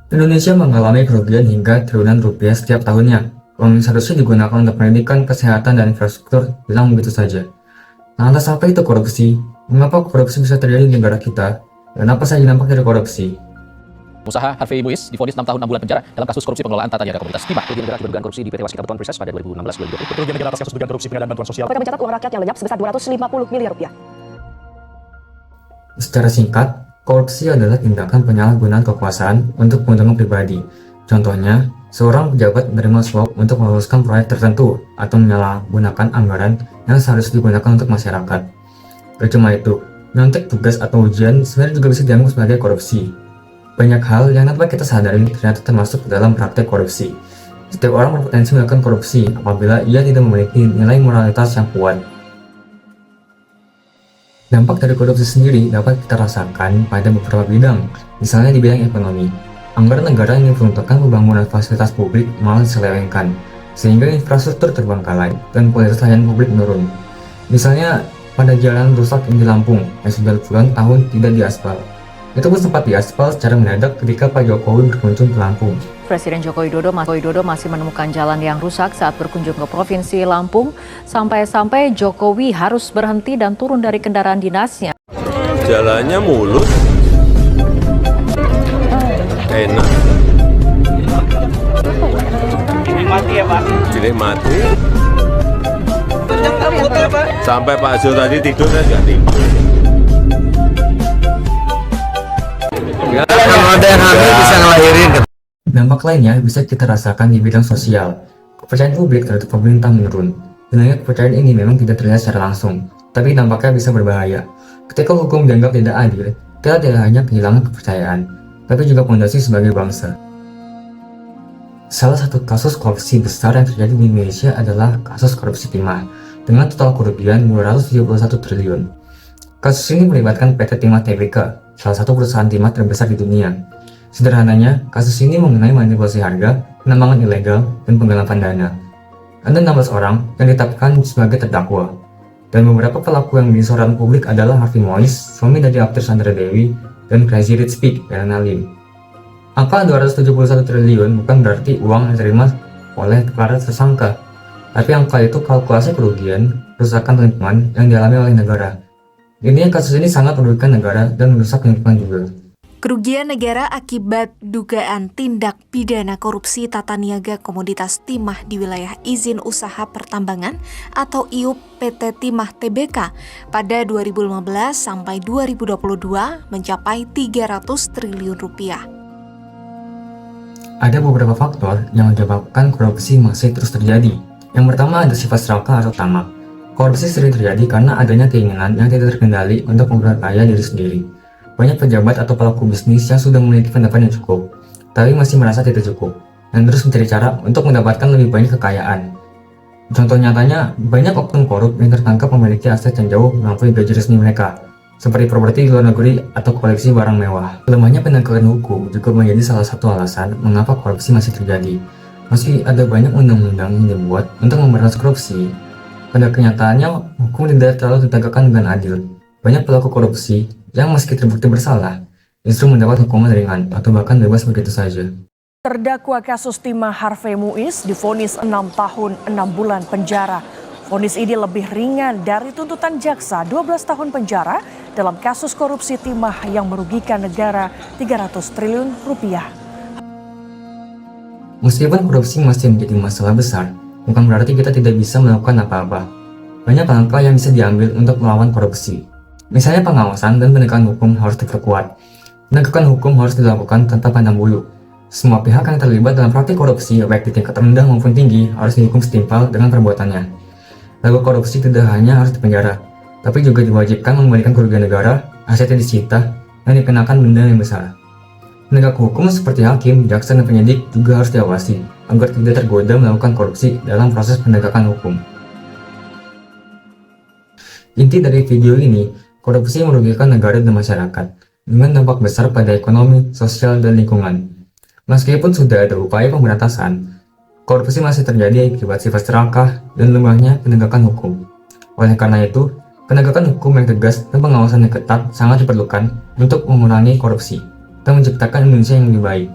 Indonesia mengalami kerugian hingga triliunan rupiah setiap tahunnya. Uang yang seharusnya digunakan untuk pendidikan, kesehatan, dan infrastruktur hilang begitu saja. Lantas apa itu korupsi? Mengapa korupsi bisa terjadi di negara kita? Dan apa saja dampak dari korupsi? Usaha Harvey Muiz divonis 6 tahun 6 bulan penjara dalam kasus korupsi pengelolaan tata niaga komunitas Timah. Kerugian negara akibat dugaan korupsi di PT Waskita Beton Press pada 2016-2020. Kerugian negara atas kasus dugaan korupsi pengadaan bantuan sosial. Mereka mencatat uang rakyat yang lenyap sebesar 250 miliar rupiah. Secara singkat, korupsi adalah tindakan penyalahgunaan kekuasaan untuk keuntungan pribadi. Contohnya, seorang pejabat menerima suap untuk meluluskan proyek tertentu atau menyalahgunakan anggaran yang seharusnya digunakan untuk masyarakat. Gak cuma itu, nyontek tugas atau ujian sebenarnya juga bisa dianggap sebagai korupsi. Banyak hal yang tanpa kita sadari ternyata termasuk dalam praktek korupsi. Setiap orang berpotensi melakukan korupsi apabila ia tidak memiliki nilai moralitas yang kuat. Dampak dari korupsi sendiri dapat kita rasakan pada beberapa bidang, misalnya di bidang ekonomi. Anggaran negara yang diperuntukkan pembangunan fasilitas publik malah diselewengkan, sehingga infrastruktur terbengkalai dan kualitas layanan publik menurun. Misalnya, pada jalan rusak di Lampung yang sudah puluhan tahun tidak diaspal. Itu pun sempat diaspal secara mendadak ketika Pak Jokowi berkunjung ke Lampung. Presiden Joko Widodo masih menemukan jalan yang rusak saat berkunjung ke Provinsi Lampung. Sampai-sampai Jokowi harus berhenti dan turun dari kendaraan dinasnya. Jalannya mulus, enak, Mati ya Pak. dinikmati. Sampai Pak Zul tadi tidur saya juga tidur. Ya, kalau ada yang hamil bisa ngelahirin. Dampak lainnya bisa kita rasakan di bidang sosial. Kepercayaan publik terhadap pemerintah menurun. Sebenarnya kepercayaan ini memang tidak terlihat secara langsung, tapi dampaknya bisa berbahaya. Ketika hukum dianggap tidak adil, kita tidak hanya kehilangan kepercayaan, tapi juga fondasi sebagai bangsa. Salah satu kasus korupsi besar yang terjadi di Indonesia adalah kasus korupsi timah, dengan total kerugian 271 triliun. Kasus ini melibatkan PT Timah Tbk, salah satu perusahaan timah terbesar di dunia. Sederhananya, kasus ini mengenai manipulasi harga, penambangan ilegal, dan penggelapan dana. Ada 16 orang yang ditetapkan sebagai terdakwa. Dan beberapa pelaku yang menjadi sorotan publik adalah Harvey Muiz, suami dari aktris Sandra Dewi, dan Crazy Rich Pig, Elena Lim. Angka 271 triliun bukan berarti uang yang diterima oleh para tersangka, tapi angka itu kalkulasi kerugian, kerusakan lingkungan yang dialami oleh negara. Intinya kasus ini sangat merugikan negara dan merusak lingkungan juga. Kerugian negara akibat dugaan tindak pidana korupsi tata niaga komoditas timah di wilayah izin usaha pertambangan atau IUP PT Timah Tbk pada 2015 sampai 2022 mencapai 300 triliun rupiah. Ada beberapa faktor yang menyebabkan korupsi masih terus terjadi. Yang pertama ada sifat serakah atau tamak. Korupsi sering terjadi karena adanya keinginan yang tidak terkendali untuk memperkaya diri sendiri. Banyak pejabat atau pelaku bisnis yang sudah memiliki pendapatan yang cukup, tapi masih merasa tidak cukup, dan terus mencari cara untuk mendapatkan lebih banyak kekayaan. Contoh nyatanya, banyak oknum korup yang tertangkap memiliki aset yang jauh melampaui gaji resmi mereka, seperti properti di luar negeri atau koleksi barang mewah. Lemahnya penegakan hukum juga menjadi salah satu alasan mengapa korupsi masih terjadi. Meski ada banyak undang-undang yang dibuat untuk memberantas korupsi, pada kenyataannya hukum tidak terlalu ditegakkan dengan adil. Banyak pelaku korupsi yang meski terbukti bersalah, justru mendapat hukuman ringan atau bahkan bebas begitu saja. Terdakwa kasus timah Harvey Muiz divonis 6 tahun 6 bulan penjara. Vonis ini lebih ringan dari tuntutan jaksa 12 tahun penjara dalam kasus korupsi timah yang merugikan negara 300 triliun rupiah. Meskipun korupsi masih menjadi masalah besar, bukan berarti kita tidak bisa melakukan apa-apa. Banyak langkah yang bisa diambil untuk melawan korupsi. Misalnya pengawasan dan penegakan hukum harus diperkuat. Penegakan hukum harus dilakukan tanpa pandang bulu. Semua pihak yang terlibat dalam praktik korupsi, baik di tingkat rendah maupun tinggi, harus dihukum setimpal dengan perbuatannya. Lalu korupsi tidak hanya harus dipenjara, tapi juga diwajibkan mengembalikan kerugian negara, asetnya disita, dan dikenakan denda yang besar. Penegak hukum seperti hakim, jaksa, dan penyidik juga harus diawasi, agar tidak tergoda melakukan korupsi dalam proses penegakan hukum. Inti dari video ini, korupsi merugikan negara dan masyarakat, dengan dampak besar pada ekonomi, sosial, dan lingkungan. Meskipun sudah ada upaya pemberantasan, korupsi masih terjadi akibat sifat serakah dan lemahnya penegakan hukum. Oleh karena itu, penegakan hukum yang tegas dan pengawasan yang ketat sangat diperlukan untuk mengurangi korupsi dan menciptakan Indonesia yang lebih baik.